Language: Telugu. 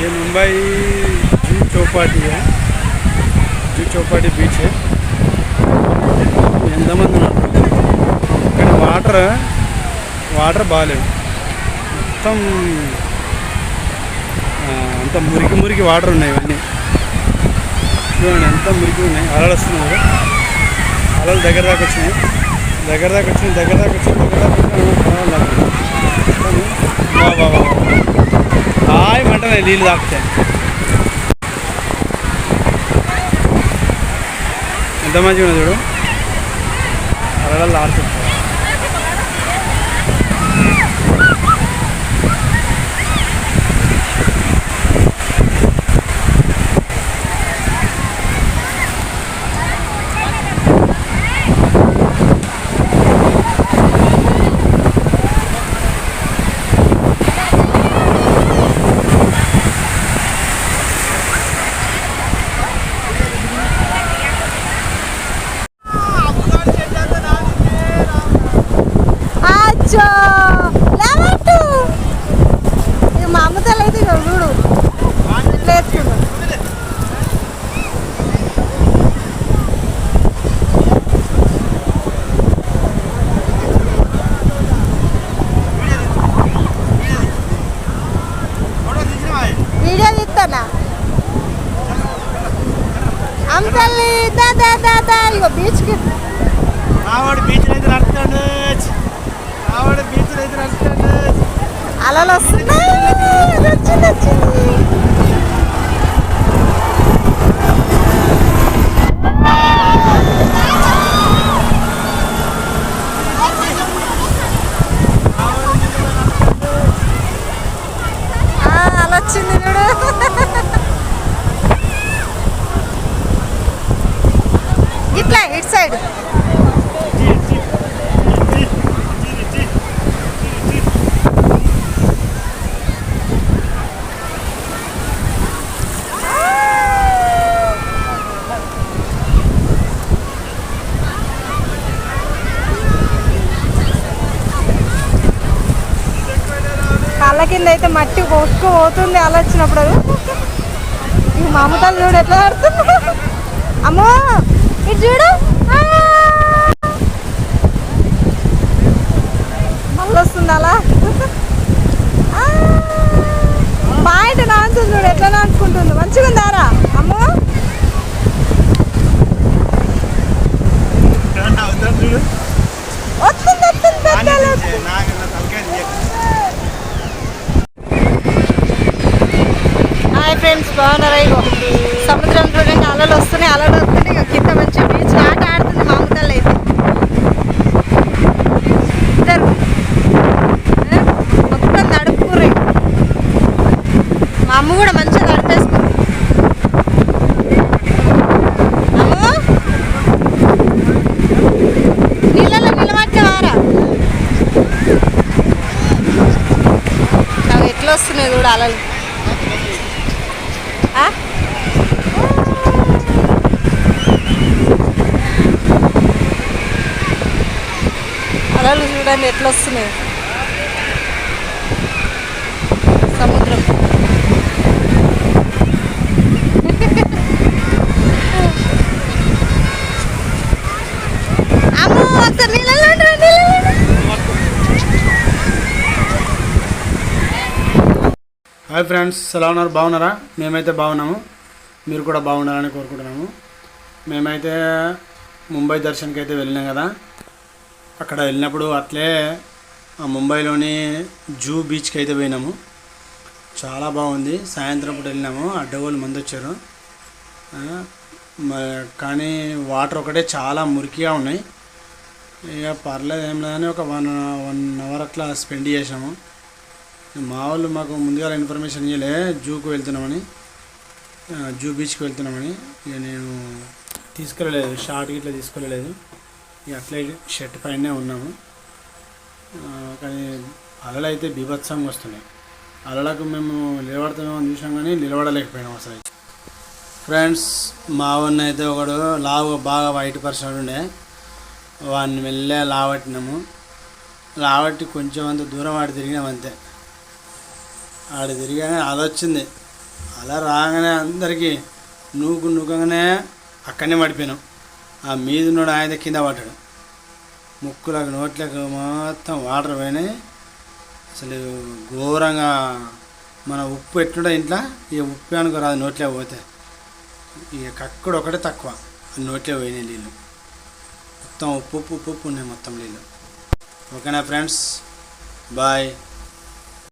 ये मुंबई जू चौपाटी है. जू चौपाटी बीच है. ఎంతమంది ఉన్నారు కానీ వాటర్ బాగాలేవు. మొత్తం అంత మురికి వాటర్ ఉన్నాయి. ఇవన్నీ చూడండి ఎంత మురికి ఉన్నాయి. అలలు వస్తున్నాయి కదా, అలలు దగ్గర దాకా వచ్చినాయి. బాబా హాయ్ మంటనే నీళ్ళు తాకుతాయి. ఎంత మంచిగా ఉంది చూడు, అలలు ఆడుతుంది. మా అమ్మతలు అయితే చూడు వీడియో తీస్తానా అమ్మతల్లి దాదా ఇగో బీచ్కి అలలు వస్తున్నాయి. అలా వచ్చింది చూడు. ఇట్లా ఇటు సైడ్ కాళ్ళ కింద అయితే మట్టి పోతుంది. అలా వచ్చినప్పుడు ఈ మమతలు చూడు ఎట్లా ఆడుతున్నా. అమ్మో ఇటు చూడు, మళ్ళీ వస్తుంది అలా. పాయింట్ నానుతుంది చూడు ఎట్లా నానుకుంటుంది. మంచిగా ఉందారా అమ్మో. హాయ్ ఫ్రెండ్స్, బాగున్నారా? ఇగో సముద్రం చూడండి, అలలు వస్తున్నాయి. ఇక కింద మంచిగా బీచ్ ఆట ఆడుతుంది మా అమ్మతల్లి అయితే. ఇద్దరు మొత్తం నడుపుకుర్రు. మా అమ్మ కూడా మంచిగా నడిపేసుకుంది. అమ్మో నీళ్ళలో నిలబట్టేవారా? ఎట్లా వస్తున్నాయి కూడా అలలు. అలలు చూడండి ఎట్లా వస్తున్నాయి. సముద్రం అమ్మో ఒకసారి నీళ్ళలో హాయ్ ఫ్రెండ్స్, ఎలా ఉన్నారు? బాగున్నారా? మేమైతే బాగున్నాము. మీరు కూడా బాగుండాలని కోరుకుంటున్నాము. మేమైతే ముంబై దర్శన్కి అయితే వెళ్ళినాం కదా. అక్కడ వెళ్ళినప్పుడు అట్లే ముంబైలోని జూ బీచ్కి అయితే పోయినాము. చాలా బాగుంది. సాయంత్రం పూట వెళ్ళినాము. అడ్డగోలు మంది వచ్చారు. కానీ వాటర్ ఒకటే చాలా మురికిగా ఉన్నాయి. ఇక పర్లేదు ఏం లేదని ఒక వన్ అవర్ అట్లా స్పెండ్ చేసాము. మా వాళ్ళు మాకు ముందుగా ఇన్ఫర్మేషన్ ఇవ్వలే జూకి వెళ్తున్నామని, జూ బీచ్కి వెళ్తున్నామని. ఇక నేను తీసుకెళ్ళలేదు, షార్ట్కి ఇట్లా తీసుకెళ్ళలేదు. ఇక అట్లే షర్ట్ పైనే ఉన్నాము. కానీ అలలు అయితే బీభత్సంగా వస్తున్నాయి. అలలకు మేము నిలబడతామేమో చూసాం కానీ నిలబడలేకపోయినాం అసలు. ఫ్రెండ్స్, మా వాడిని అయితే ఒకడు బాగా వైట్ పర్సన్ ఉండే, వాడిని వెళ్ళే లావట్టినాము. లావట్టి కొంచెం అంత దూరం ఆడి తిరిగినాం అంతే. ఆడ తిరిగానే అది వచ్చింది. అలా రాగానే అందరికీ నూకగానే అక్కడనే పడిపోయినాం. ఆ మీద ఉన్నాడు ఆయన కింద పడ్డాడు. ముక్కులకు నోట్లకు మొత్తం వాటర్ పోయినాయి. అసలు ఘోరంగా మన ఉప్పు ఎట్లుండే ఇంట్లో ఇక ఉప్పు అనుకోరాదు నోట్లే పోతే. ఇక కక్కుడు ఒకటే తక్కువ నోట్లే పోయినాయి నీళ్ళు. మొత్తం ఉప్పు ఉప్పు ఉప్పు ఉన్నాయి మొత్తం నీళ్ళు. ఓకేనా ఫ్రెండ్స్, బాయ్.